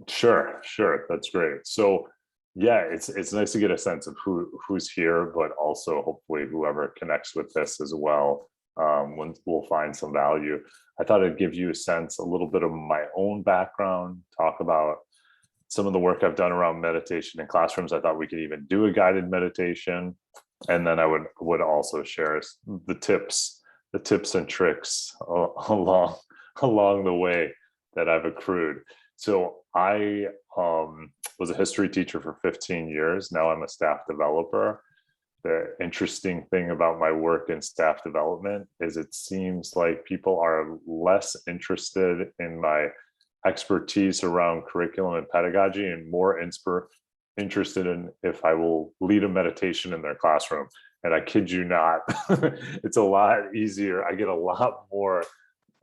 Sure. That's great. So yeah, it's nice to get a sense of who's here, but also hopefully whoever connects with this as well, when we'll find some value. I thought I'd give you a sense, a little bit of my own background, talk about some of the work I've done around meditation in classrooms. I thought we could even do a guided meditation. And then I would also share the tips and tricks along the way that I've accrued. So I was a history teacher for 15 years. Now I'm a staff developer. The interesting thing about my work in staff development is it seems like people are less interested in my expertise around curriculum and pedagogy and more interested in if I will lead a meditation in their classroom. And I kid you not, it's a lot easier. I get a lot more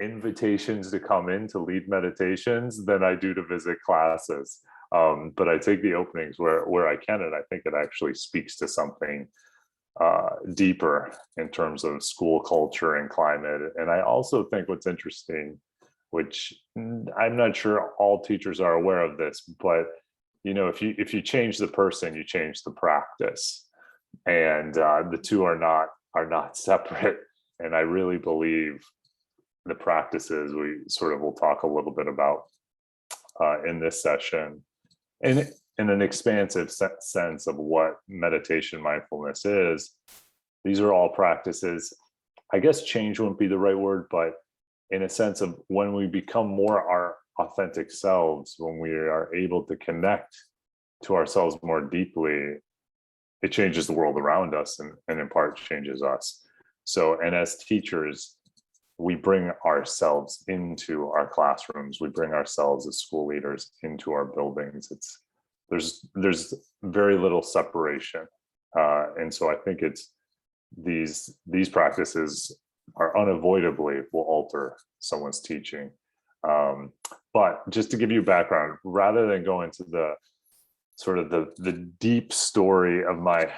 invitations to come in to lead meditations than I do to visit classes. But I take the openings where I can, and I think it actually speaks to something deeper in terms of school culture and climate. And I also think what's interesting, which I'm not sure all teachers are aware of this, but if you change the person, you change the practice, and the two are not separate. And I really believe the practices we sort of will talk a little bit about in this session, and in an expansive sense of what meditation mindfulness is. These are all practices. I guess change wouldn't be the right word, but in a sense of when we become more our authentic selves, when we are able to connect to ourselves more deeply, it changes the world around us, and in part changes us. So, and as teachers, we bring ourselves into our classrooms. We bring ourselves as school leaders into our buildings. There's very little separation, and so I think it's these practices are unavoidably will alter someone's teaching. But just to give you background, rather than go into the sort of the deep story of my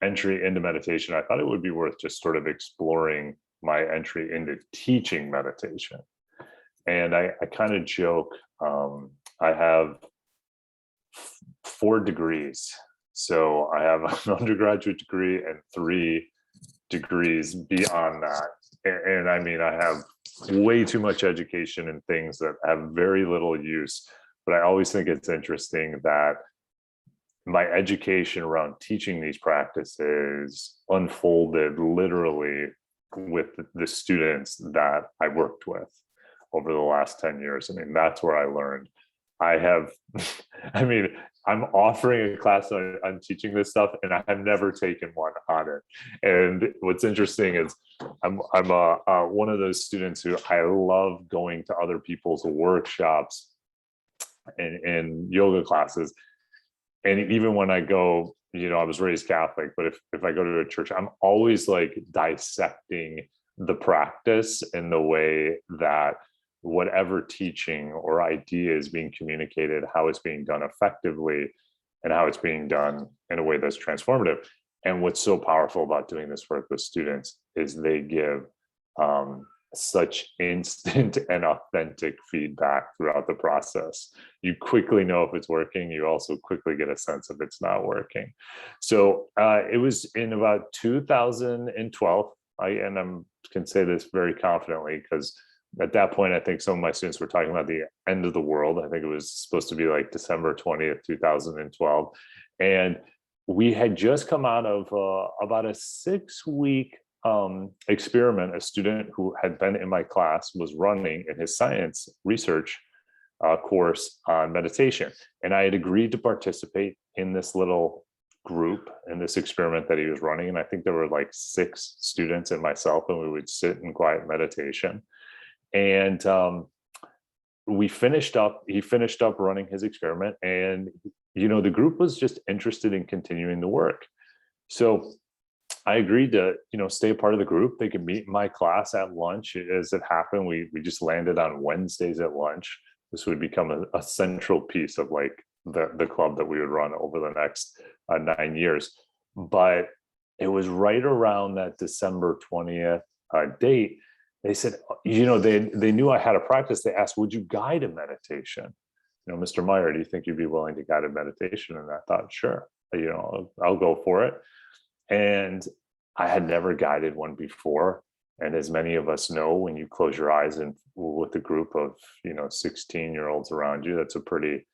entry into meditation, I thought it would be worth just sort of exploring my entry into teaching meditation. And I kind of joke, I have 4 degrees. So I have an undergraduate degree and 3 degrees beyond that. And I mean, I have way too much education in things that have very little use. But I always think it's interesting that my education around teaching these practices unfolded literally with the students that I worked with over the last 10 years. I mean, that's where I learned. I have, I mean, I'm offering a class on teaching this stuff, and I have never taken one on it. And what's interesting is I'm one of those students who I love going to other people's workshops and yoga classes. And even when I go, I was raised Catholic, but if I go to a church, I'm always like dissecting the practice in the way that whatever teaching or idea is being communicated, how it's being done effectively, and how it's being done in a way that's transformative. And what's so powerful about doing this work with students is they give such instant and authentic feedback throughout the process. You quickly know if it's working. You also quickly get a sense if it's not working. So it was in about 2012. I can say this very confidently because at that point, I think some of my students were talking about the end of the world. I think it was supposed to be like December 20th, 2012. And we had just come out of about a 6-week experiment. A student who had been in my class was running in his science research course on meditation. And I had agreed to participate in this little group in this experiment that he was running. And I think there were like 6 students and myself, and we would sit in quiet meditation. And he finished up running his experiment, and the group was just interested in continuing the work. So I agreed to stay a part of the group. They could meet in my class at lunch. As it happened, we just landed on Wednesdays at lunch. This would become a central piece of like the club that we would run over the next 9 years. But it was right around that December 20th date. They said, they knew I had a practice. They asked, would you guide a meditation? Mr. Meyer, do you think you'd be willing to guide a meditation? And I thought, sure, I'll go for it. And I had never guided one before. And as many of us know, when you close your eyes and with a group of, 16-year-olds around you, that's a pretty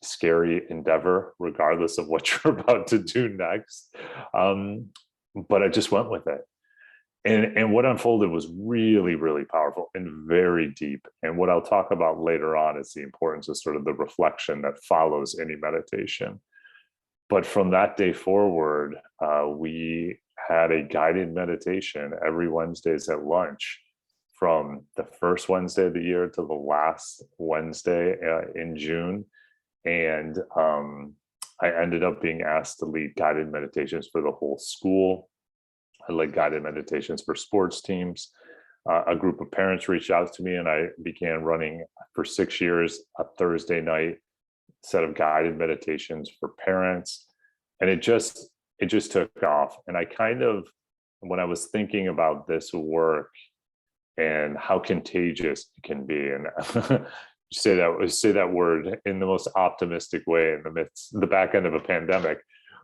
scary endeavor, regardless of what you're about to do next. But I just went with it. And what unfolded was really, really powerful and very deep. And what I'll talk about later on is the importance of sort of the reflection that follows any meditation. But from that day forward, we had a guided meditation every Wednesdays at lunch, from the first Wednesday of the year to the last Wednesday in June. And I ended up being asked to lead guided meditations for the whole school. I led guided meditations for sports teams. A group of parents reached out to me, and I began running for 6 years a Thursday night set of guided meditations for parents. And it just took off. And I kind of, when I was thinking about this work and how contagious it can be, and say that word in the most optimistic way in the back end of a pandemic.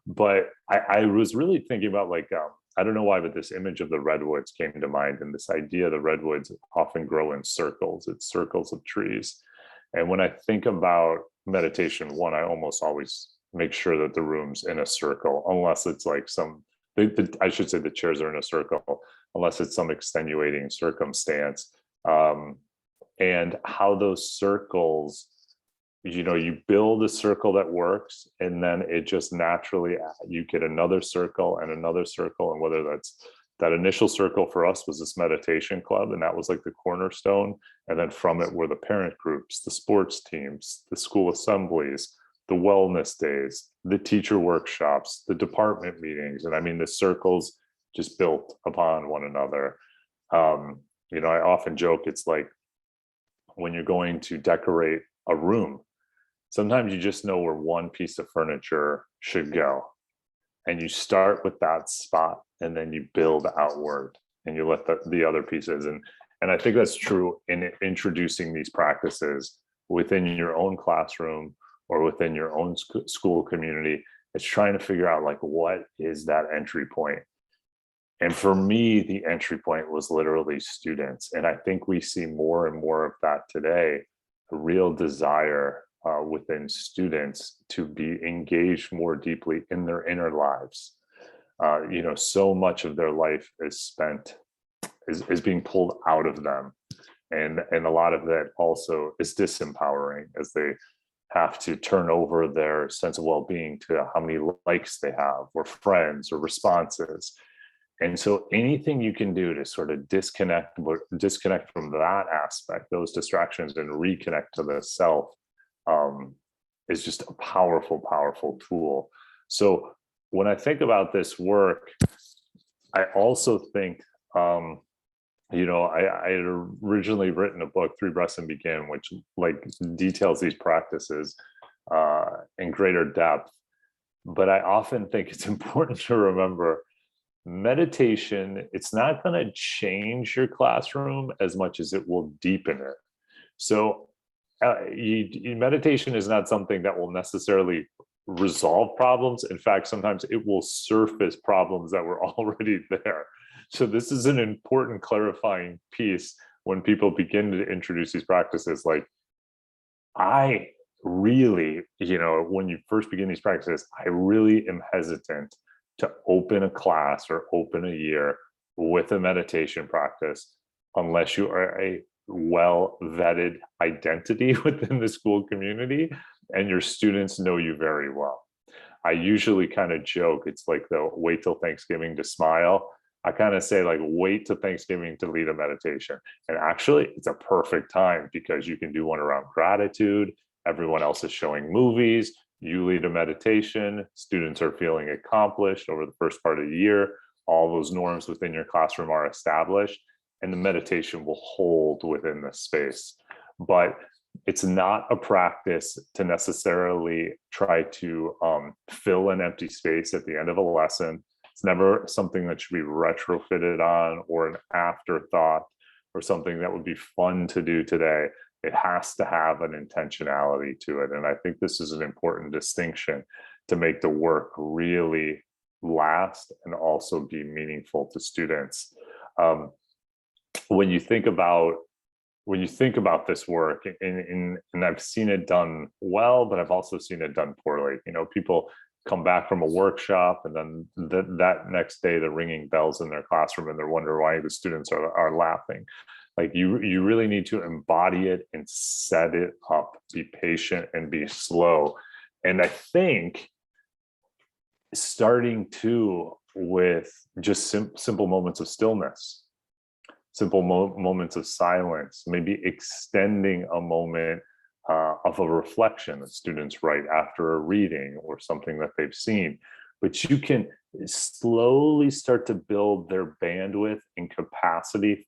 But I was really thinking about, like, I don't know why, but this image of the redwoods came to mind, and this idea the redwoods often grow in circles. It's circles of trees. And when I think about meditation, one, I almost always make sure that the room's in a circle, unless it's like I should say the chairs are in a circle, unless it's some extenuating circumstance. And how those circles, you build a circle that works, and then it just naturally, you get another circle and another circle. And whether that's that initial circle for us was this meditation club, and that was like the cornerstone. And then from it were the parent groups, the sports teams, the school assemblies, the wellness days, the teacher workshops, the department meetings. And I mean, the circles just built upon one another. I often joke, it's like when you're going to decorate a room, sometimes you just know where one piece of furniture should go. And you start with that spot, and then you build outward, and you let the other pieces. And I think that's true in introducing these practices within your own classroom or within your own school community. It's trying to figure out, like, what is that entry point? And for me, the entry point was literally students. And I think we see more and more of that today, a real desire within students to be engaged more deeply in their inner lives. So much of their life is being pulled out of them. And a lot of that also is disempowering, as they have to turn over their sense of well-being to how many likes they have, or friends, or responses. And so anything you can do to sort of disconnect from that aspect, those distractions, and reconnect to the self, is just a powerful, powerful tool. So when I think about this work, I also think, I had originally written a book, Three Breaths and Begin, which like details these practices in greater depth. But I often think it's important to remember, meditation, it's not going to change your classroom as much as it will deepen it. So meditation is not something that will necessarily resolve problems. In fact, sometimes it will surface problems that were already there. So this is an important clarifying piece when people begin to introduce these practices. Like, I really, when you first begin these practices, I really am hesitant to open a class or open a year with a meditation practice unless you are a well-vetted identity within the school community and your students know you very well. I usually kind of joke, it's like the wait till Thanksgiving to smile. I kind of say, like, wait till Thanksgiving to lead a meditation. And actually, it's a perfect time, because you can do one around gratitude. Everyone else is showing movies. You lead a meditation. Students are feeling accomplished over the first part of the year. All those norms within your classroom are established, and the meditation will hold within this space. But it's not a practice to necessarily try to fill an empty space at the end of a lesson. It's never something that should be retrofitted on, or an afterthought, or something that would be fun to do today. It has to have an intentionality to it. And I think this is an important distinction to make the work really last and also be meaningful to students. Um, when you think about this work, and I've seen it done well, but I've also seen it done poorly. People come back from a workshop, and then that next day they're ringing bells in their classroom, and they're wondering why the students are laughing. Like you really need to embody it and set it up, be patient and be slow. And I think starting too with just simple moments of stillness, simple moments of silence, maybe extending a moment of a reflection that students write after a reading or something that they've seen. But you can slowly start to build their bandwidth and capacity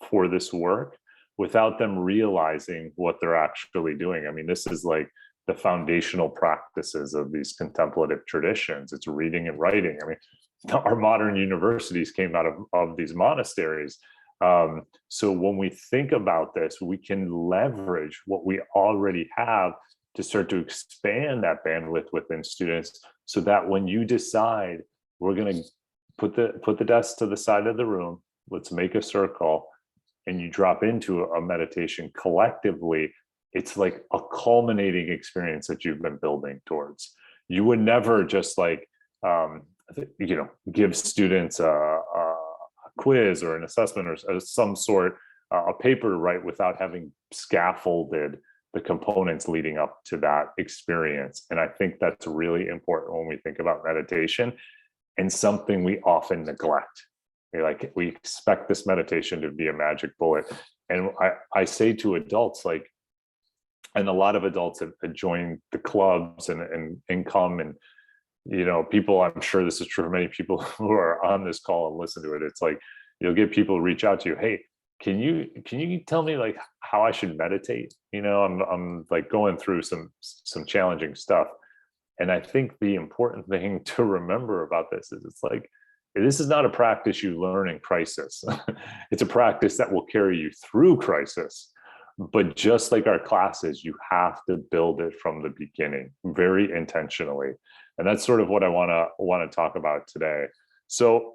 for this work without them realizing what they're actually doing. I mean, this is like the foundational practices of these contemplative traditions. It's reading and writing. I mean, our modern universities came out of these monasteries. So when we think about this, we can leverage what we already have to start to expand that bandwidth within students, so that when you decide we're going to put the desk to the side of the room, let's make a circle, and you drop into a meditation collectively, it's like a culminating experience that you've been building towards. You would never just give students a quiz or an assessment or some sort, a paper to write, without having scaffolded the components leading up to that experience. And I think that's really important when we think about meditation, and something we often neglect. Like, we expect this meditation to be a magic bullet. And I say to adults, and a lot of adults have joined the clubs and come, and people, I'm sure this is true for many people who are on this call and listen to it. It's like, you'll get people reach out to you, hey, can you tell me like how I should meditate? I'm like going through some challenging stuff. And I think the important thing to remember about this is, it's like, this is not a practice you learn in crisis. It's a practice that will carry you through crisis. But just like our classes, you have to build it from the beginning very intentionally. And that's sort of what I want to talk about today. So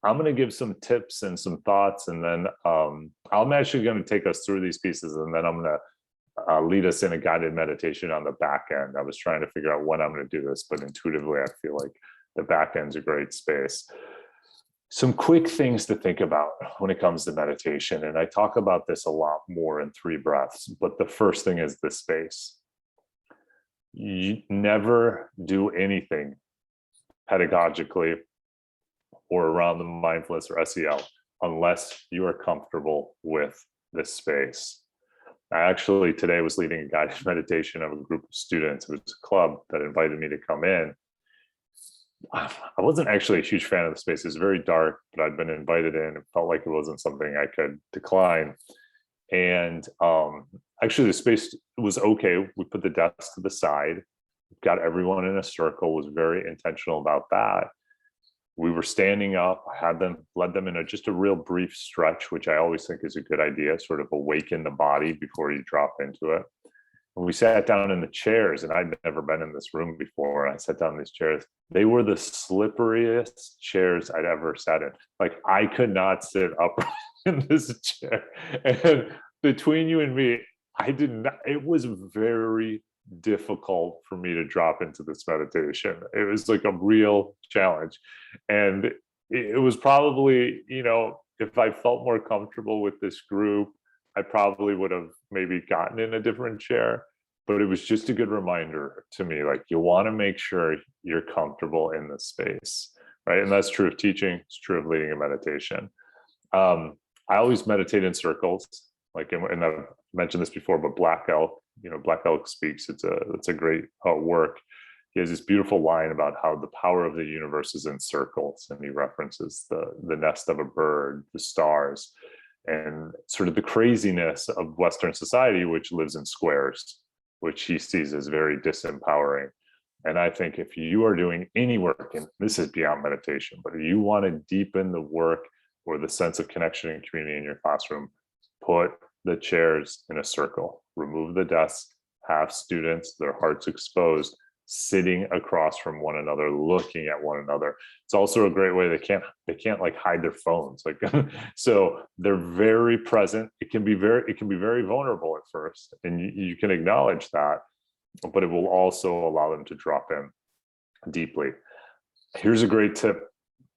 I'm going to give some tips and some thoughts, and then I'm actually going to take us through these pieces, and then I'm going to lead us in a guided meditation on the back end. I was trying to figure out when I'm going to do this, but intuitively, I feel like the back end's a great space. Some quick things to think about when it comes to meditation, and I talk about this a lot more in 3 breaths, but the first thing is the space. You never do anything pedagogically or around the mindfulness or SEL unless you are comfortable with this space. I actually today was leading a guided meditation of a group of students. It was a club that invited me to come in. I wasn't actually a huge fan of the space. It was very dark, but I'd been invited in. It felt like it wasn't something I could decline. And actually the space was okay. We put the desk to the side, got everyone in a circle, was very intentional about that. We were standing up. I had them, led them in just a real brief stretch, which I always think is a good idea, sort of awaken the body before you drop into it. And we sat down in the chairs, and I'd never been in this room before. I sat down in these chairs. They were the slipperiest chairs I'd ever sat in. Like, I could not sit upright in this chair. And between you and me, it was very difficult for me to drop into this meditation. It was like a real challenge. And it was probably, if I felt more comfortable with this group, I probably would have maybe gotten in a different chair. But it was just a good reminder to me, like, you want to make sure you're comfortable in this space, right? And that's true of teaching. It's true of leading a meditation. I always meditate in circles, and I've mentioned this before, but Black Elk, Black Elk Speaks. It's a great work. He has this beautiful line about how the power of the universe is in circles, and he references the nest of a bird, the stars, and sort of the craziness of Western society, which lives in squares, which he sees as very disempowering. And I think if you are doing any work, and this is beyond meditation, but if you want to deepen the work or the sense of connection and community in your classroom, put the chairs in a circle, remove the desks, have students, their hearts exposed, sitting across from one another, looking at one another. It's also a great way they can't like hide their phones, like so they're very present. It can be very vulnerable at first, and you can acknowledge that, but it will also allow them to drop in deeply. Here's a great tip: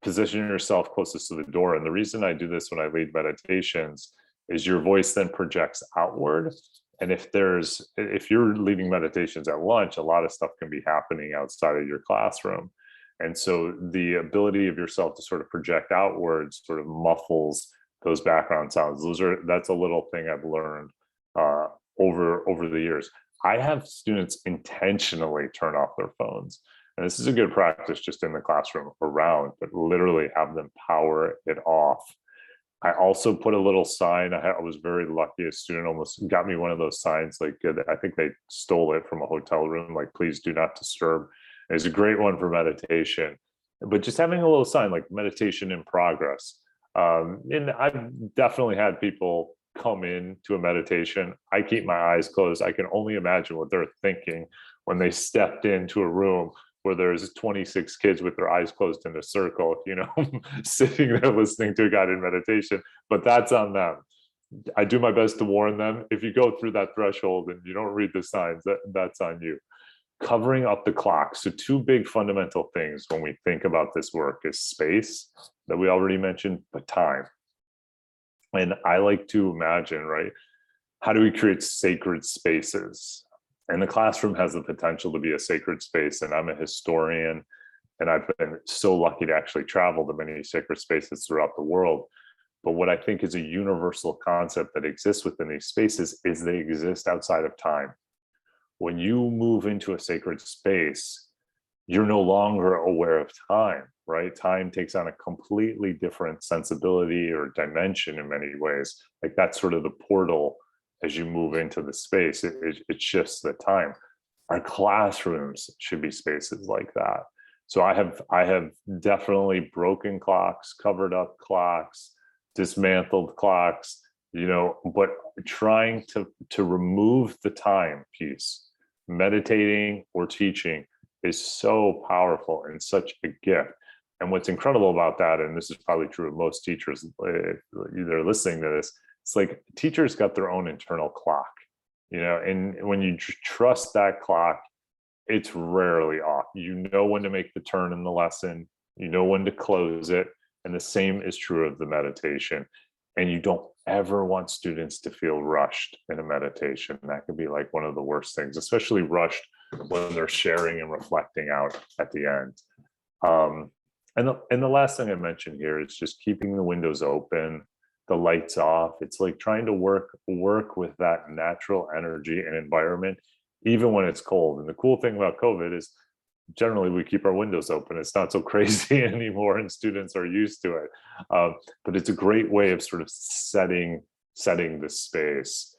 position yourself closest to the door. And the reason I do this when I lead meditations is your voice then projects outward. And if you're leading meditations at lunch, a lot of stuff can be happening outside of your classroom. And so the ability of yourself to sort of project outwards sort of muffles those background sounds. That's a little thing I've learned over the years. I have students intentionally turn off their phones. And this is a good practice just in the classroom around, but literally have them power it off. I also put a little sign. I was very lucky. A student almost got me one of those signs. Like, I think they stole it from a hotel room, like, please do not disturb. It's a great one for meditation, but just having a little sign like meditation in progress. And I've definitely had people come in to a meditation. I keep my eyes closed. I can only imagine what they're thinking when they stepped into a room where there's 26 kids with their eyes closed in a circle, sitting there listening to a guided meditation, but that's on them. I do my best to warn them. If you go through that threshold and you don't read the signs, that's on you. Covering up the clock. So two big fundamental things when we think about this work is space, that we already mentioned, but time. And I like to imagine, right, how do we create sacred spaces? And the classroom has the potential to be a sacred space. And I'm a historian, and I've been so lucky to actually travel to many sacred spaces throughout the world. But what I think is a universal concept that exists within these spaces is they exist outside of time. When you move into a sacred space, you're no longer aware of time, right? Time takes on a completely different sensibility or dimension in many ways. Like, that's sort of the portal. As you move into the space, it shifts the time. Our classrooms should be spaces like that. So I have definitely broken clocks, covered up clocks, dismantled clocks, but trying to remove the time piece, meditating or teaching, is so powerful and such a gift. And what's incredible about that, and this is probably true of most teachers, they're listening to this, it's like teachers got their own internal clock, and when you trust that clock, it's rarely off. You know when to make the turn in the lesson, you know when to close it. And the same is true of the meditation. And you don't ever want students to feel rushed in a meditation. That could be like one of the worst things, especially rushed when they're sharing and reflecting out at the end. And the last thing I mentioned here is just keeping the windows open, the lights off. It's like trying to work with that natural energy and environment, even when it's cold. And the cool thing about COVID is generally we keep our windows open. It's not so crazy anymore, and students are used to it. But it's a great way of sort of setting the space.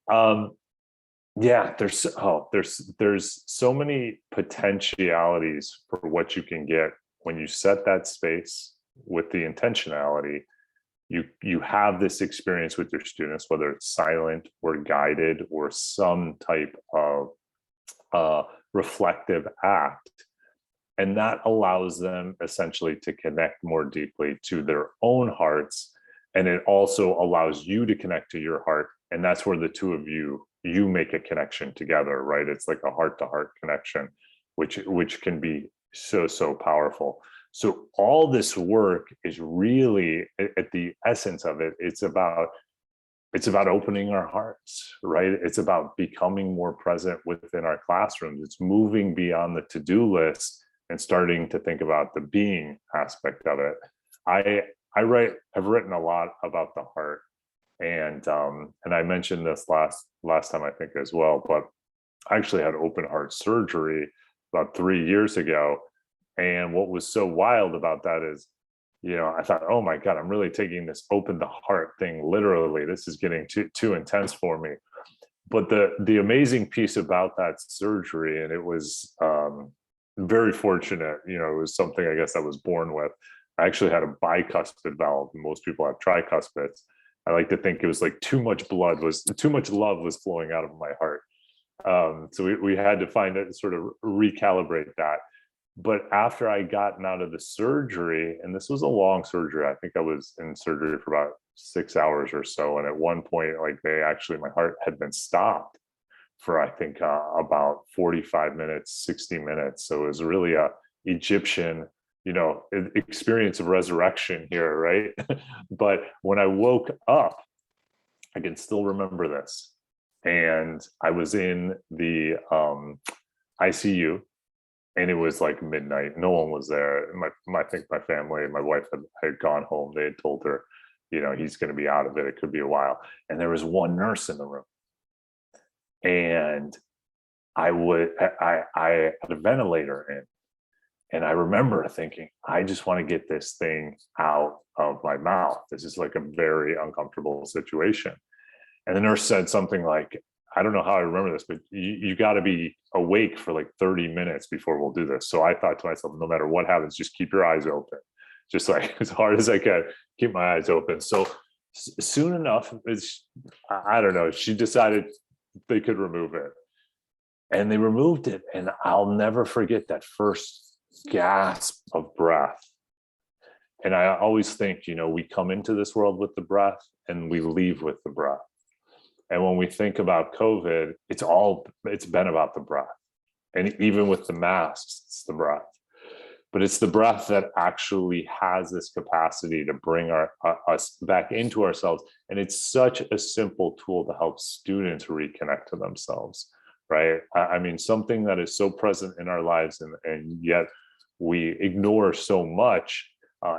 Yeah, there's so many potentialities for what you can get when you set that space with the intentionality. You have this experience with your students, whether it's silent or guided or some type of reflective act, and that allows them essentially to connect more deeply to their own hearts, and it also allows you to connect to your heart, and that's where the two of you make a connection together, right? It's like a heart-to-heart connection, which can be so powerful. So all this work is really, at the essence of it, it's about opening our hearts, right? It's about becoming more present within our classrooms. It's moving beyond the to-do list and starting to think about the being aspect of it. I've written a lot about the heart, and I mentioned this last time I think as well, but I actually had open heart surgery about 3 years ago. And what was so wild about that is, I thought, oh my God, I'm really taking this open the heart thing literally. This is getting too intense for me. But the amazing piece about that surgery, and it was very fortunate, it was something I guess I was born with. I actually had a bicuspid valve. Most people have tricuspids. I like to think it was like too much love was flowing out of my heart. So we had to find it, sort of recalibrate that. But after I gotten out of the surgery, and this was a long surgery, I think I was in surgery for about 6 hours or so. And at one point, like my heart had been stopped for, I think, about 45 minutes, 60 minutes. So it was really a Egyptian, experience of resurrection here, right? But when I woke up, I can still remember this. And I was in the ICU, and it was like midnight. No one was there. I think my family, my wife had gone home. They had told her, he's going to be out of it. It could be a while. And there was one nurse in the room. And I had a ventilator in. And I remember thinking, I just want to get this thing out of my mouth. This is like a very uncomfortable situation. And the nurse said something like, I don't know how I remember this, but you got to be awake for like 30 minutes before we'll do this. So I thought to myself, no matter what happens, just keep your eyes open. Just like as hard as I can, keep my eyes open. So soon enough, I don't know, she decided they could remove it. And they removed it. And I'll never forget that first gasp of breath. And I always think, we come into this world with the breath and we leave with the breath. And when we think about COVID, it's been about the breath. And even with the masks, it's the breath. But it's the breath that actually has this capacity to bring us back into ourselves. And it's such a simple tool to help students reconnect to themselves, right? I mean, something that is so present in our lives and yet we ignore so much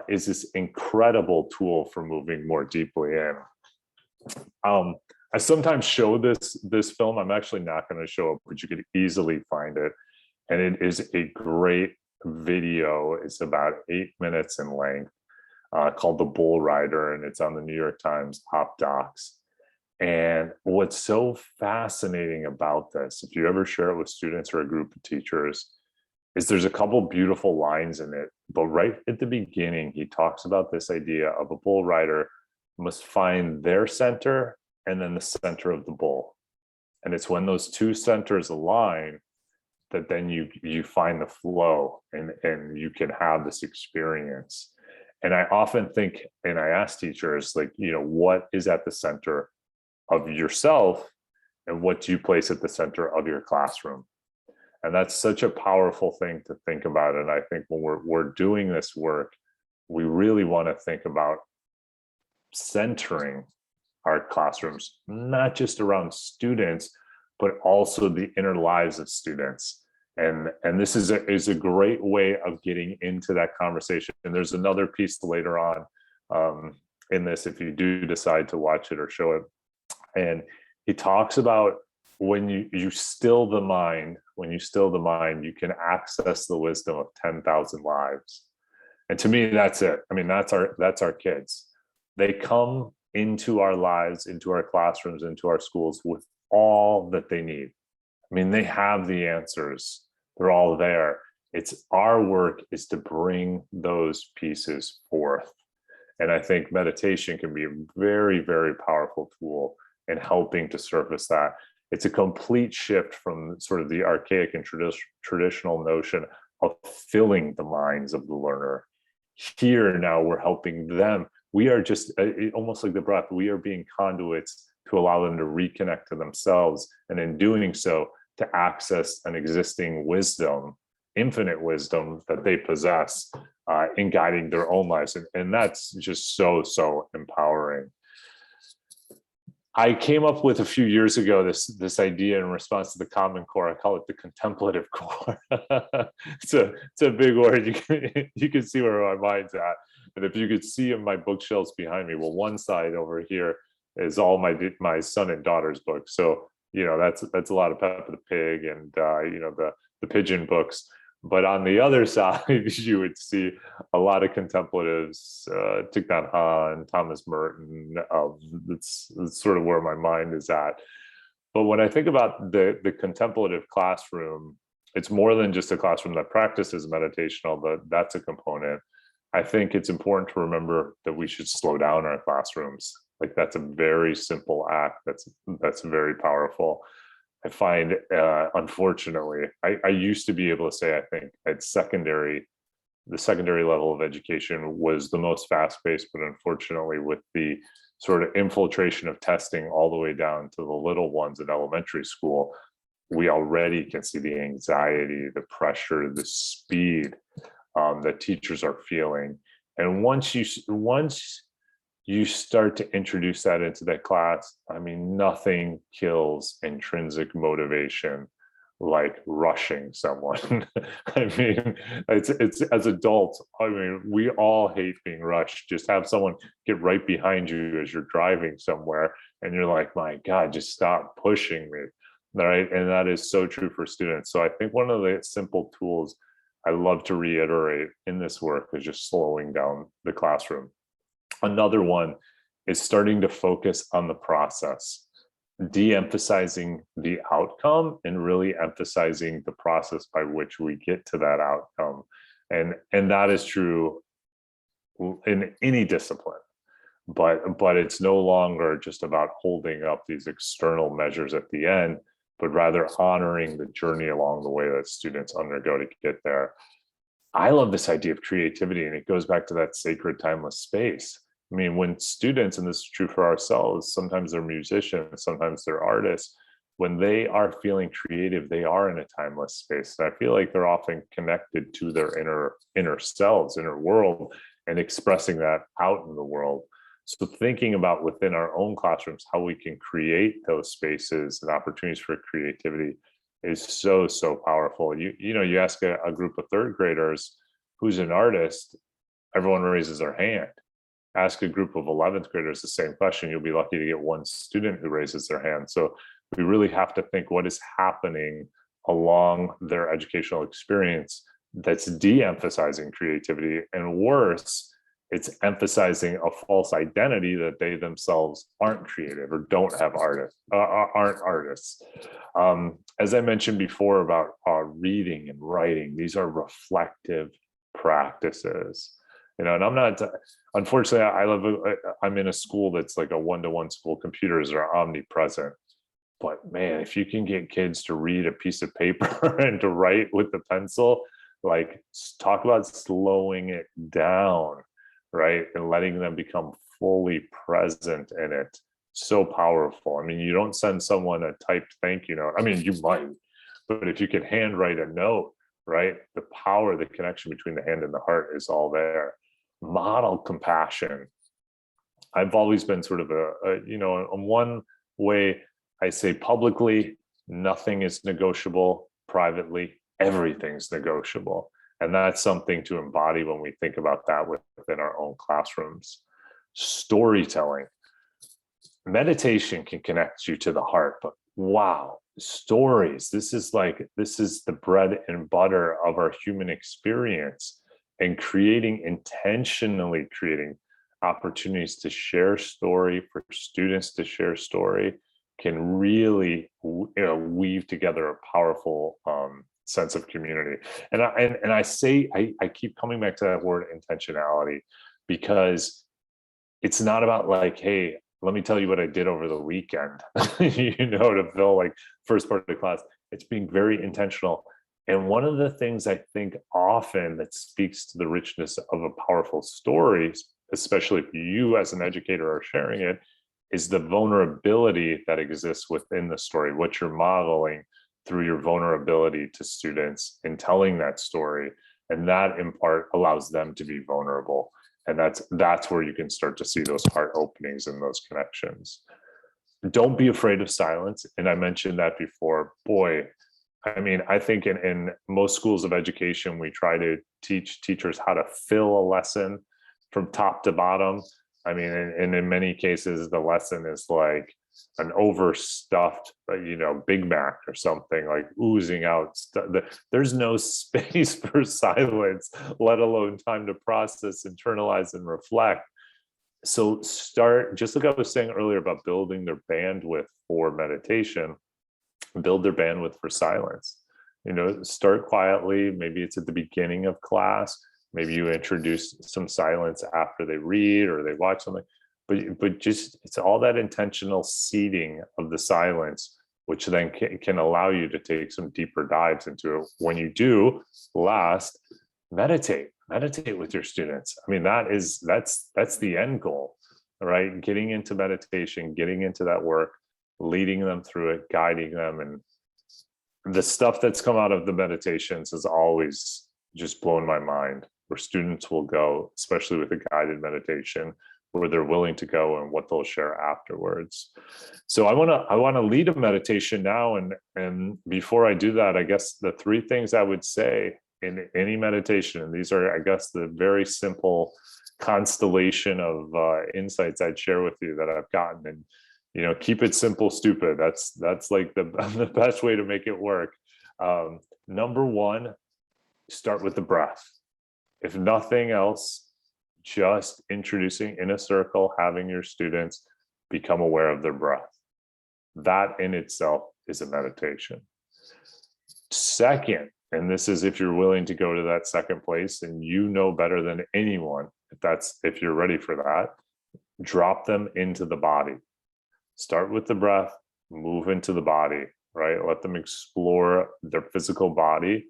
is this incredible tool for moving more deeply in. I sometimes show this film. I'm actually not going to show it, but you could easily find it. And it is a great video. It's about 8 minutes in length, called The Bull Rider, and it's on the New York Times Op Docs. And what's so fascinating about this, if you ever share it with students or a group of teachers, is there's a couple beautiful lines in it. But right at the beginning, he talks about this idea of a bull rider must find their center and then the center of the bull. And it's when those two centers align that then you find the flow and you can have this experience. And I often think, and I ask teachers, like, what is at the center of yourself and what do you place at the center of your classroom? And that's such a powerful thing to think about. And I think when we're doing this work, we really want to think about centering our classrooms, not just around students, but also the inner lives of students. And this is a great way of getting into that conversation. And there's another piece later on in this, if you do decide to watch it or show it. And he talks about when you still the mind, you can access the wisdom of 10,000 lives. And to me, that's it. I mean, that's our kids. They come into our lives, into our classrooms, into our schools with all that they need. I mean, they have the answers. They're all there. It's our work is to bring those pieces forth. And I think meditation can be a very, very powerful tool in helping to surface that. It's a complete shift from sort of the archaic and traditional notion of filling the minds of the learner. Here now we're helping them. We are just almost like the breath. We are being conduits to allow them to reconnect to themselves. And in doing so, to access an existing wisdom, infinite wisdom that they possess in guiding their own lives. And that's just so empowering. I came up with a few years ago this idea in response to the Common Core. I call it the contemplative core. It's a big word. You can see where my mind's at. And if you could see in my bookshelves behind me, well, one side over here is all my son and daughter's books. So that's a lot of Peppa the Pig and the pigeon books. But on the other side, you would see a lot of contemplatives, Thich Nhat Hanh, Thomas Merton. That's sort of where my mind is at. But when I think about the contemplative classroom, it's more than just a classroom that practices meditation, although that's a component. I think it's important to remember that we should slow down our classrooms. Like that's a very simple act. That's very powerful. I find, unfortunately, I used to be able to say, I think at the secondary level of education was the most fast-paced, but unfortunately with the sort of infiltration of testing all the way down to the little ones in elementary school, we already can see the anxiety, the pressure, the speed that teachers are feeling. And once you start to introduce that into that class, I mean, nothing kills intrinsic motivation like rushing someone. I mean, it's as adults, I mean, we all hate being rushed. Just have someone get right behind you as you're driving somewhere, and you're like, my God, just stop pushing me. All right. And that is so true for students. So I think one of the simple tools I love to reiterate in this work is just slowing down the classroom. Another one is starting to focus on the process, de-emphasizing the outcome and really emphasizing the process by which we get to that outcome. And that is true in any discipline, but it's no longer just about holding up these external measures at the end, but rather honoring the journey along the way that students undergo to get there. I love this idea of creativity, and it goes back to that sacred timeless space. I mean, when students, and this is true for ourselves, sometimes they're musicians, sometimes they're artists, when they are feeling creative, they are in a timeless space. And I feel like they're often connected to their inner selves, inner world, and expressing that out in the world. So thinking about within our own classrooms, how we can create those spaces and opportunities for creativity is so, so powerful. You ask a group of third graders, who's an artist, everyone raises their hand. Ask a group of 11th graders the same question, you'll be lucky to get one student who raises their hand. So we really have to think what is happening along their educational experience that's de-emphasizing creativity, and worse, it's emphasizing a false identity that they themselves aren't creative or don't have aren't artists. As I mentioned before about reading and writing, these are reflective practices. And I'm not, unfortunately, I'm in a school that's like a one-to-one school. Computers are omnipresent. But man, if you can get kids to read a piece of paper and to write with the pencil, like talk about slowing it down, right? And letting them become fully present in it. So powerful. I mean, you don't send someone a typed thank you note. I mean, you might, but if you could handwrite a note, right? The power, the connection between the hand and the heart is all there. Model compassion. I've always been sort of in one way, I say publicly, nothing is negotiable. Privately, everything's negotiable. And that's something to embody when we think about that within our own classrooms. Storytelling. Meditation can connect you to the heart, but wow, stories. This is the bread and butter of our human experience, and intentionally creating opportunities to share story, for students to share story, can really weave together a powerful sense of community. And I keep coming back to that word intentionality, because it's not about like, hey, let me tell you what I did over the weekend, to fill like first part of the class. It's being very intentional. And one of the things I think often that speaks to the richness of a powerful story, especially if you as an educator are sharing it, is the vulnerability that exists within the story, what you're modeling through your vulnerability to students in telling that story. And that in part allows them to be vulnerable. And that's where you can start to see those heart openings and those connections. Don't be afraid of silence. And I mentioned that before. Boy, I mean, I think in most schools of education, we try to teach teachers how to fill a lesson from top to bottom. I mean, and in many cases, the lesson is like an overstuffed, Big Mac or something, like oozing out. There's no space for silence, let alone time to process, internalize, and reflect. So just like I was saying earlier about building their bandwidth for meditation, build their bandwidth for silence. Start quietly. Maybe it's at the beginning of class. Maybe you introduce some silence after they read or they watch something, but just it's all that intentional seeding of the silence, which then can allow you to take some deeper dives into it. When you do, last, meditate with your students. I mean, that's the end goal, right? Getting into meditation, getting into that work, leading them through it, guiding them. And the stuff that's come out of the meditations has always just blown my mind, where students will go, especially with a guided meditation, where they're willing to go and what they'll share afterwards. So I want to lead a meditation now. And before I do that, I guess the three things I would say in any meditation, and these are, I guess, the very simple constellation of insights I'd share with you that I've gotten. And, you know, keep it simple, stupid. That's like the best way to make it work. Number one, start with the breath. If nothing else, just introducing in a circle, having your students become aware of their breath. That in itself is a meditation. Second, and this is if you're willing to go to that second place, and you know better than anyone, if you're ready for that, drop them into the body. Start with the breath, move into the body, right? Let them explore their physical body.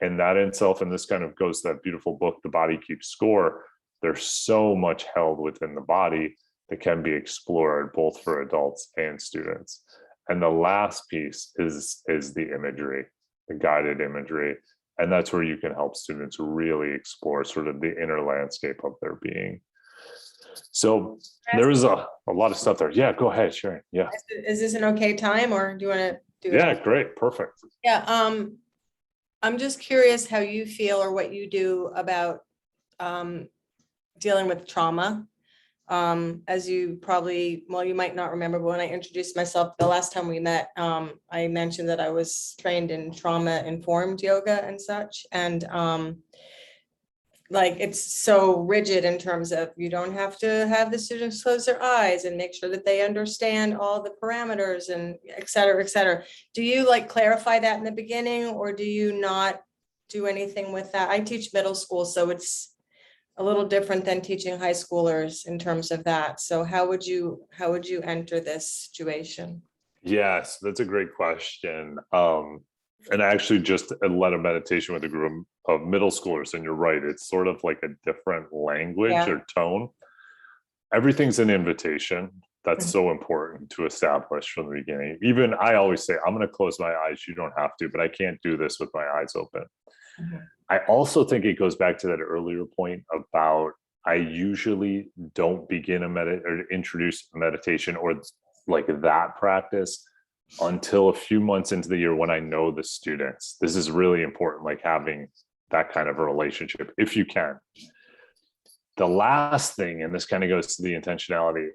And that in itself, and this kind of goes to that beautiful book, The Body Keeps Score. There's so much held within the body that can be explored both for adults and students. And the last piece is the imagery, the guided imagery. And that's where you can help students really explore sort of the inner landscape of their being. So there is a lot of stuff there. Yeah, go ahead, Sharon. Yeah. Is this an okay time, or do you want to do it? Yeah, great. Perfect. Yeah. I'm just curious how you feel or what you do about dealing with trauma. As you probably, well, you might not remember, but when I introduced myself the last time we met, I mentioned that I was trained in trauma-informed yoga and such. And like, it's so rigid in terms of you don't have to have the students close their eyes and make sure that they understand all the parameters and et cetera, et cetera. Do you like clarify that in the beginning, or do you not do anything with that? I teach middle school, so it's a little different than teaching high schoolers in terms of that. So how would you enter this situation? Yes, that's a great question. And I actually just led a meditation with a group of middle schoolers, and you're right, it's sort of like a different language or tone. Everything's an invitation. That's so important to establish from the beginning. Even I always say, I'm going to close my eyes. You don't have to, but I can't do this with my eyes open. I also think it goes back to that earlier point about I usually don't begin or introduce a meditation or like that practice until a few months into the year when I know the students. This is really important, like having that kind of a relationship, if you can. The last thing, and this kind of goes to the intentionality,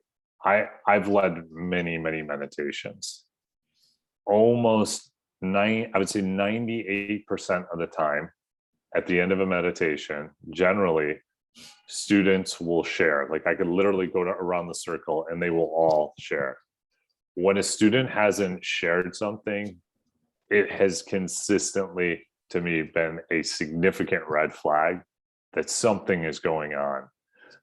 I've led many meditations. Almost I would say 98% of the time, at the end of a meditation, generally, students will share. Like I could literally go around the circle and they will all share. When a student hasn't shared something, it has consistently, to me, been a significant red flag that something is going on.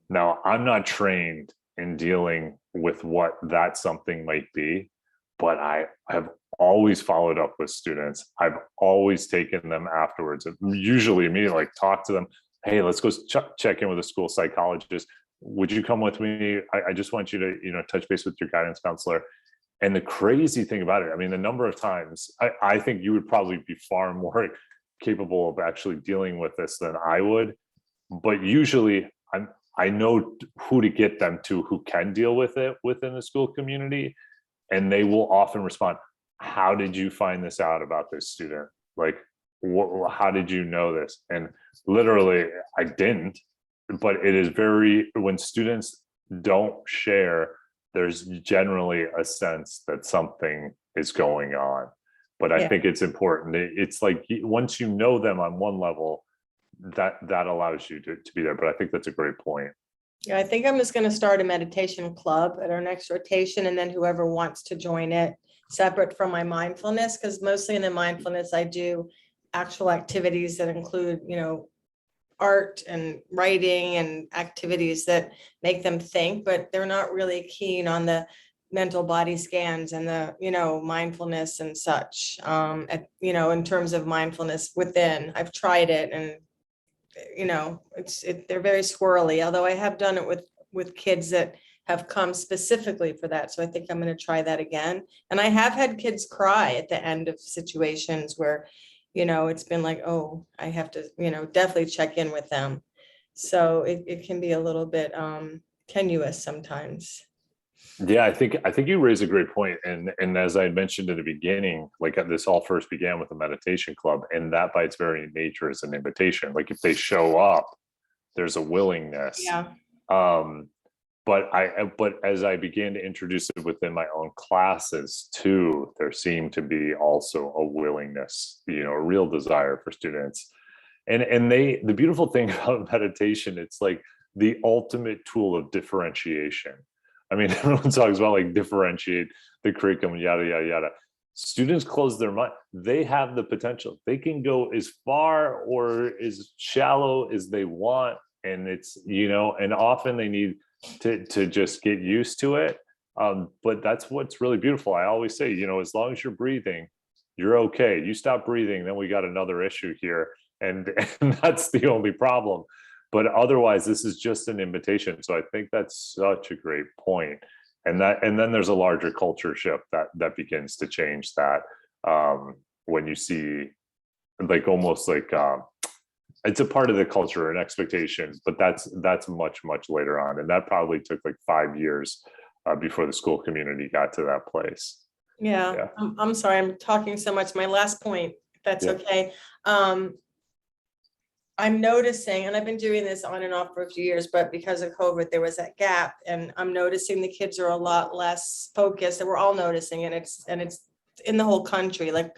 Now, I'm not trained in dealing with what that something might be, but I have always followed up with students. I've always taken them afterwards, usually immediately, like talk to them. Hey, let's go check in with a school psychologist. Would you come with me? I just want you to, touch base with your guidance counselor. And the crazy thing about it, I mean, the number of times, I think you would probably be far more capable of actually dealing with this than I would. But usually I know who to get them to who can deal with it within the school community. And they will often respond, how did you find this out about this student? Like, how did you know this? And literally, I didn't. But it is when students don't share, there's generally a sense that something is going on. But I think it's important. It's like once you know them on one level, that allows you to be there. But I think that's a great point. Yeah, I think I'm just going to start a meditation club at our next rotation, and then whoever wants to join it, separate from my mindfulness, because mostly in the mindfulness I do actual activities that include, art and writing and activities that make them think, but they're not really keen on the mental body scans and the, mindfulness and such. In terms of mindfulness within, I've tried it, and they're very squirrely, although I have done it with kids that have come specifically for that. So I think I'm going to try that again. And I have had kids cry at the end of situations where, it's been like, oh, I have to, definitely check in with them. So it can be a little bit tenuous sometimes. Yeah, I think you raise a great point. And as I mentioned in the beginning, like this all first began with a meditation club, and that by its very nature is an invitation. Like if they show up, there's a willingness. Yeah. But as I began to introduce it within my own classes too, there seemed to be also a willingness, a real desire for students. And the beautiful thing about meditation, it's like the ultimate tool of differentiation. I mean, everyone talks about like differentiate the curriculum, yada, yada, yada. Students close their mind. They have the potential. They can go as far or as shallow as they want. And it's, and often they need to just get used to it. But that's what's really beautiful. I always say, as long as you're breathing, you're okay. You stop breathing, then we got another issue here. And that's the only problem. But otherwise, this is just an invitation. So I think that's such a great point. And then there's a larger culture shift that begins to change that, when you see like almost like it's a part of the culture and expectations, but that's much, much later on. And that probably took like 5 years before the school community got to that place. Yeah. I'm sorry, I'm talking so much. My last point, if that's Yeah. okay. I'm noticing, and I've been doing this on and off for a few years, but because of COVID, there was that gap, and I'm noticing the kids are a lot less focused, and we're all noticing, and it's in the whole country. Like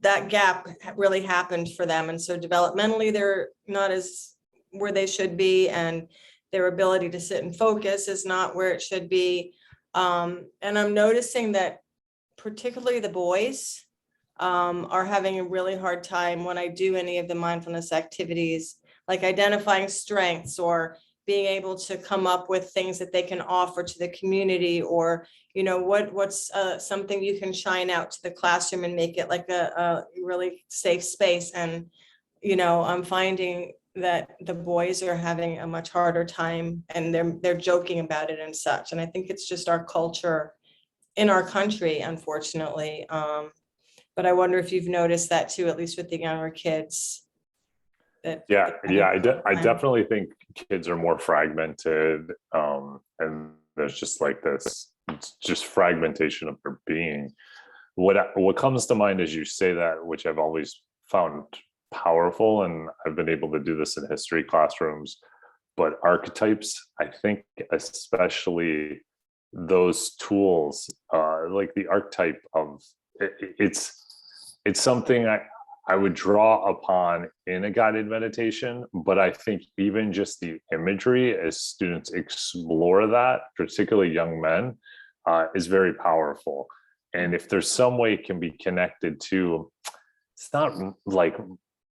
that gap really happened for them, and so developmentally, they're not as where they should be, and their ability to sit and focus is not where it should be. And I'm noticing that particularly the boys are having a really hard time when I do any of the mindfulness activities, like identifying strengths or being able to come up with things that they can offer to the community, or, what's something you can shine out to the classroom and make it like a really safe space. And, I'm finding that the boys are having a much harder time, and they're joking about it and such. And I think it's just our culture in our country, unfortunately. But I wonder if you've noticed that too, at least with the younger kids. Yeah, I definitely think kids are more fragmented, and there's just like this, just fragmentation of their being. What comes to mind as you say that, which I've always found powerful, and I've been able to do this in history classrooms, but archetypes, I think, especially those tools, like the archetype of it's something I would draw upon in a guided meditation, but I think even just the imagery as students explore that, particularly young men, is very powerful. And if there's some way it can be connected to, it's not like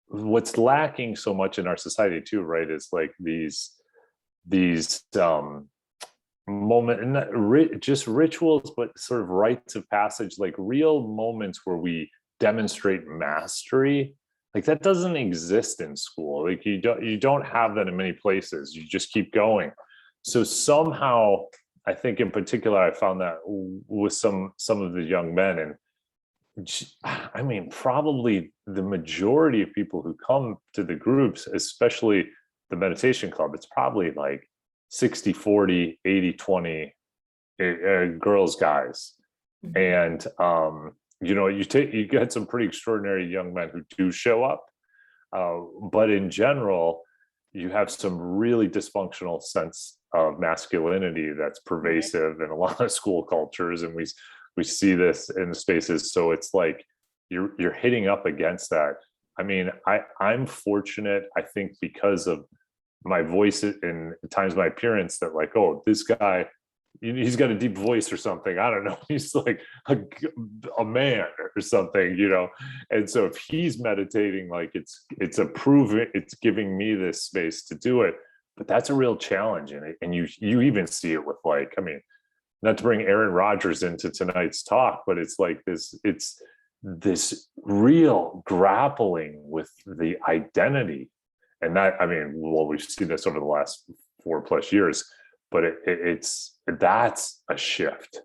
what's lacking so much in our society too, right? Is like these just rituals, but sort of rites of passage, like real moments where we demonstrate mastery. Like that doesn't exist in school. Like you don't have that in many places. You just keep going. So somehow, I think in particular, I found that with some of the young men, and I mean, probably the majority of people who come to the groups, especially the meditation club, it's probably like 60-40, 80-20 girls, guys. And you get some pretty extraordinary young men who do show up, but in general, you have some really dysfunctional sense of masculinity that's pervasive in a lot of school cultures, and we see this in spaces. So it's like you're hitting up against that. I mean, I'm fortunate, I think, because of my voice and times my appearance, that like, oh, this guy he's got a deep voice or something. I don't know. He's like a man or something, you know. And so if he's meditating, like it's it's giving me this space to do it. But that's a real challenge in it. And you even see it with like, I mean, not to bring Aaron Rodgers into tonight's talk, but it's like it's this real grappling with the identity. And that, I mean, well, we've seen this over the last 4+ years, but that's a shift,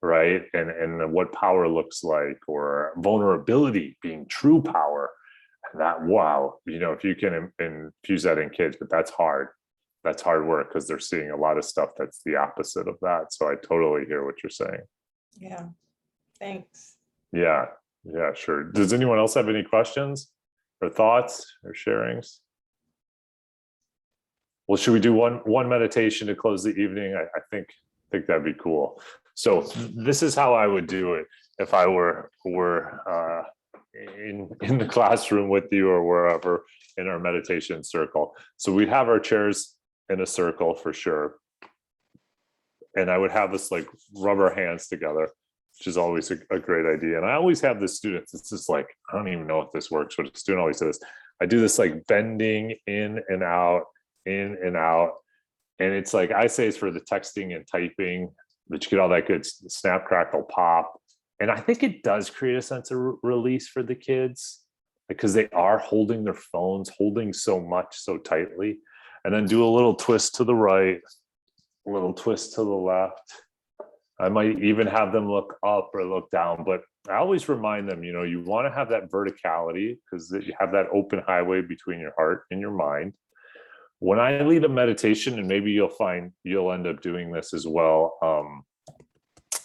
right? And what power looks like, or vulnerability being true power. And that, wow, you know, if you can infuse that in kids, but that's hard. That's hard work because they're seeing a lot of stuff that's the opposite of that. So I totally hear what you're saying. Yeah, thanks. Yeah, yeah, sure. Does anyone else have any questions or thoughts or sharings? Well, should we do one meditation to close the evening? I think that'd be cool. So this is how I would do it if I were in the classroom with you or wherever in our meditation circle. So we'd have our chairs in a circle for sure. And I would have us like rub our hands together, which is always a great idea. And I always have the students, it's just like, I don't even know if this works, but a student always says, I do this like bending in and out. And it's like, I say it's for the texting and typing, that you get all that good snap, crackle, pop. And I think it does create a sense of release for the kids, because they are holding their phones, holding so much so tightly. And then do a little twist to the right, a little twist to the left. I might even have them look up or look down, but I always remind them, you know, you want to have that verticality because you have that open highway between your heart and your mind. When I lead a meditation, and maybe you'll end up doing this as well,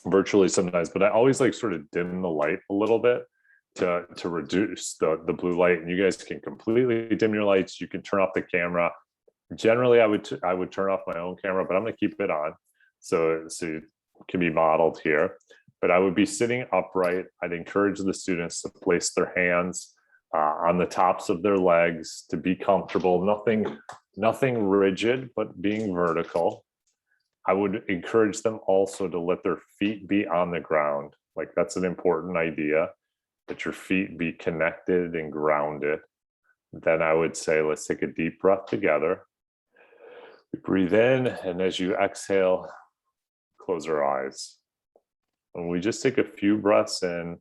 virtually sometimes, but I always like sort of dim the light a little bit to reduce the blue light. And you guys can completely dim your lights. You can turn off the camera. Generally, I would turn off my own camera, but I'm going to keep it on, so it can be modeled here. But I would be sitting upright. I'd encourage the students to place their hands on the tops of their legs, to be comfortable. Nothing rigid, but being vertical. I would encourage them also to let their feet be on the ground. Like, that's an important idea, that your feet be connected and grounded. Then I would say, let's take a deep breath together. We breathe in, and as you exhale, close our eyes. And we just take a few breaths in,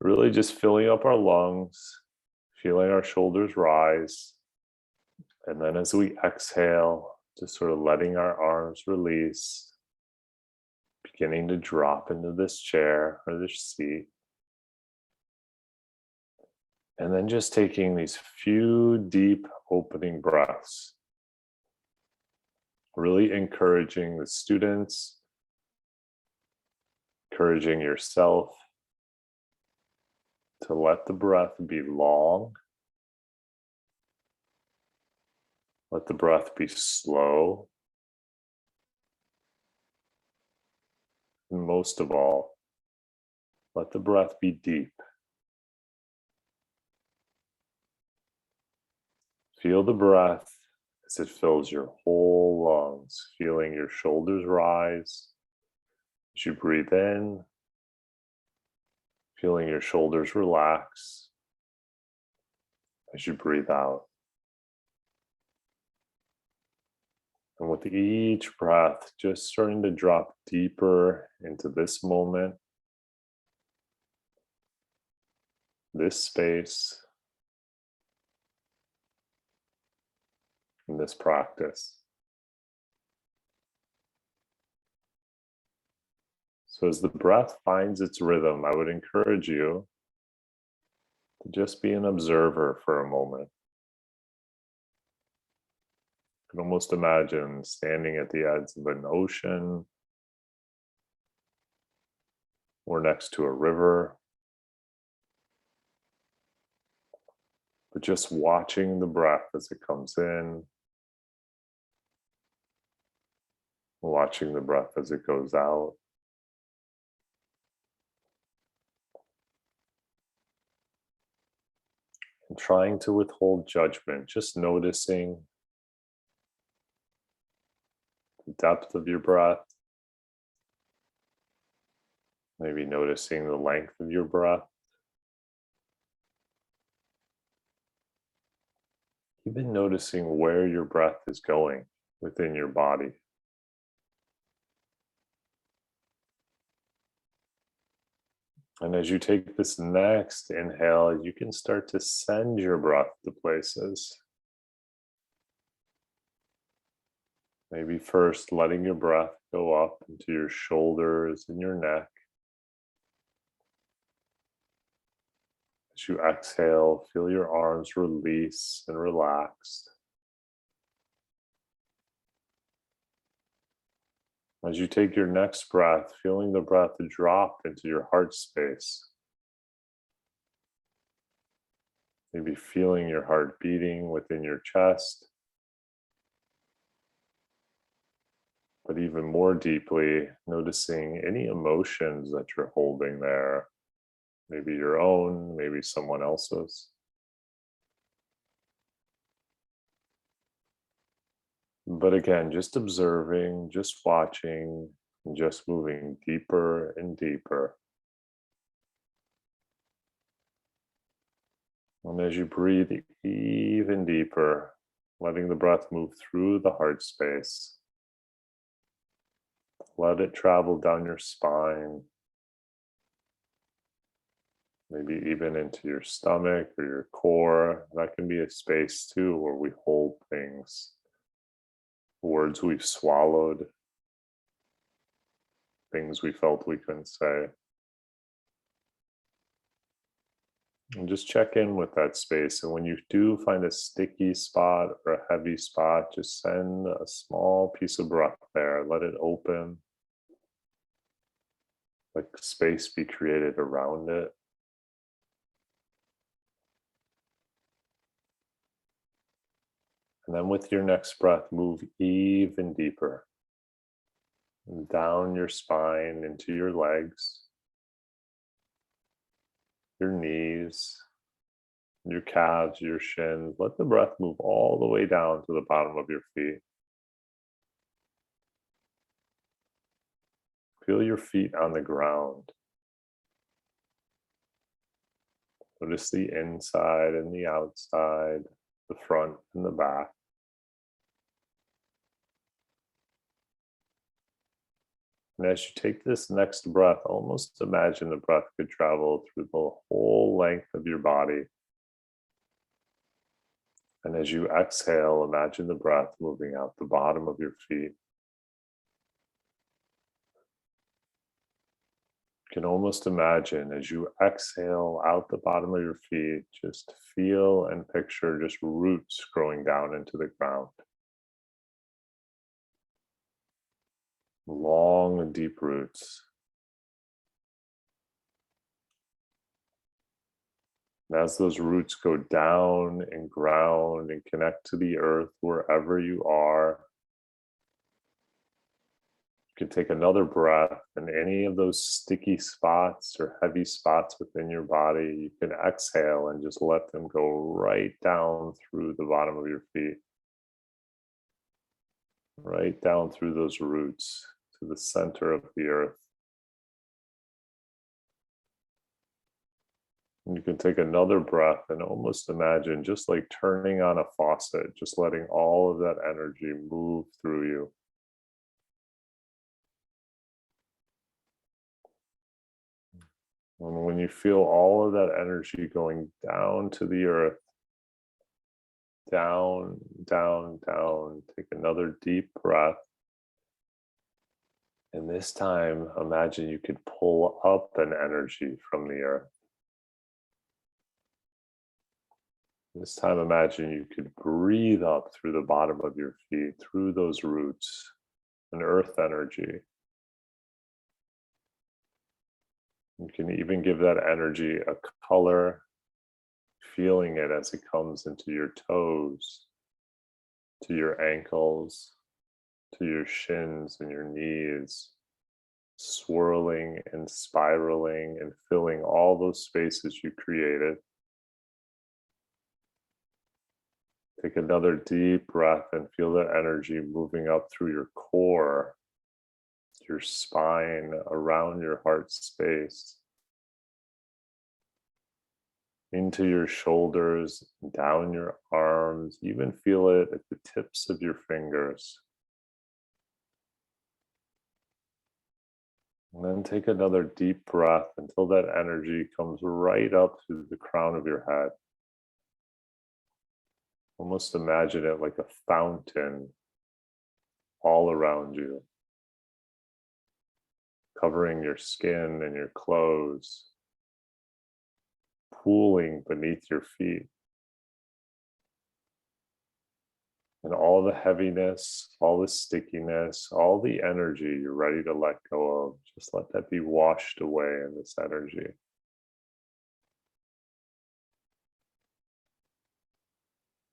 really just filling up our lungs, feeling our shoulders rise. And then as we exhale, just sort of letting our arms release, beginning to drop into this chair or this seat. And then just taking these few deep opening breaths, really encouraging the students, encouraging yourself to let the breath be long. Let the breath be slow. And most of all, let the breath be deep. Feel the breath as it fills your whole lungs, feeling your shoulders rise. As you breathe in, feeling your shoulders relax. As you breathe out. And with each breath, just starting to drop deeper into this moment, this space, and this practice. So as the breath finds its rhythm, I would encourage you to just be an observer for a moment. You can almost imagine standing at the edge of an ocean or next to a river, but just watching the breath as it comes in, watching the breath as it goes out. And trying to withhold judgment, just noticing the depth of your breath, Maybe noticing the length of your breath. Even noticing where your breath is going within your body. And as you take this next inhale, you can start to send your breath to places. Maybe first letting your breath go up into your shoulders and your neck. As you exhale, feel your arms release and relax. As you take your next breath, feeling the breath drop into your heart space. Maybe feeling your heart beating within your chest. But even more deeply, noticing any emotions that you're holding there. Maybe your own, maybe someone else's. But again, just observing, just watching, and just moving deeper and deeper. And as you breathe even deeper, letting the breath move through the heart space, let it travel down your spine, maybe even into your stomach or your core. That can be a space too where we hold things, words we've swallowed, things we felt we couldn't say. And just check in with that space. And when you do find a sticky spot or a heavy spot, just send a small piece of breath there. Let it open. Let space be created around it. And then with your next breath, move even deeper. Down your spine into your legs, your knees, your calves, your shins. Let the breath move all the way down to the bottom of your feet. Feel your feet on the ground. Notice the inside and the outside, the front and the back. And as you take this next breath, almost imagine the breath could travel through the whole length of your body. And as you exhale, imagine the breath moving out the bottom of your feet. You can almost imagine as you exhale out the bottom of your feet, just feel and picture just roots growing down into the ground. Long and deep roots. And as those roots go down and ground and connect to the earth wherever you are, you can take another breath, and any of those sticky spots or heavy spots within your body, you can exhale and just let them go right down through the bottom of your feet, right down through those roots to the center of the earth. And you can take another breath and almost imagine just like turning on a faucet, just letting all of that energy move through you. And when you feel all of that energy going down to the earth, down, down, down, take another deep breath. And this time, imagine you could pull up an energy from the earth. This time, imagine you could breathe up through the bottom of your feet, through those roots, an earth energy. You can even give that energy a color, feeling it as it comes into your toes, to your ankles, to your shins and your knees, swirling and spiraling and filling all those spaces you created. Take another deep breath and feel that energy moving up through your core, your spine, around your heart space, into your shoulders, down your arms, even feel it at the tips of your fingers. And then take another deep breath until that energy comes right up through the crown of your head. Almost imagine it like a fountain all around you, covering your skin and your clothes, pooling beneath your feet. And all the heaviness, all the stickiness, all the energy you're ready to let go of, just let that be washed away in this energy.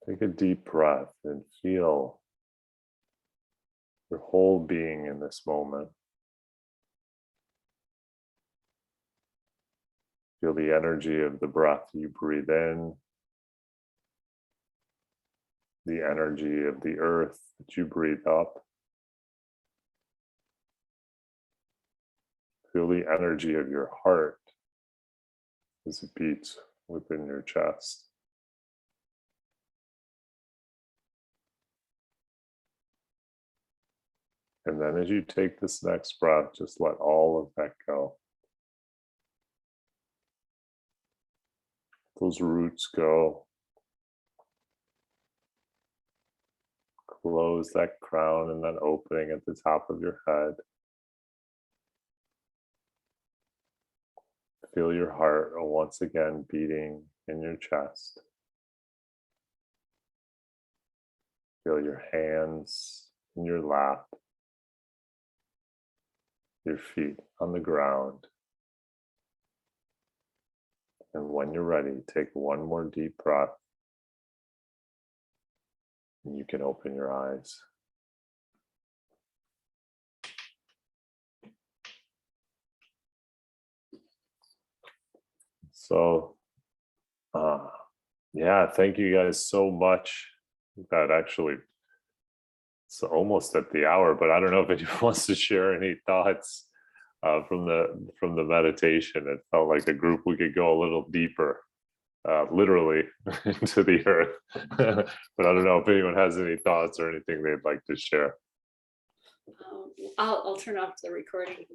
Take a deep breath and feel your whole being in this moment. Feel the energy of the breath you breathe in, the energy of the earth that you breathe up. Feel the energy of your heart as it beats within your chest. And then as you take this next breath, just let all of that go. Those roots go. Close that crown and that opening at the top of your head. Feel your heart once again beating in your chest. Feel your hands in your lap, your feet on the ground. And when you're ready, take one more deep breath. And you can open your eyes. So, yeah, thank you guys so much. That actually, it's almost at the hour, but I don't know if anyone wants to share any thoughts from the meditation. It felt like a group we could go a little deeper, literally into the earth. But I don't know if anyone has any thoughts or anything they'd like to share. I'll turn off the recording.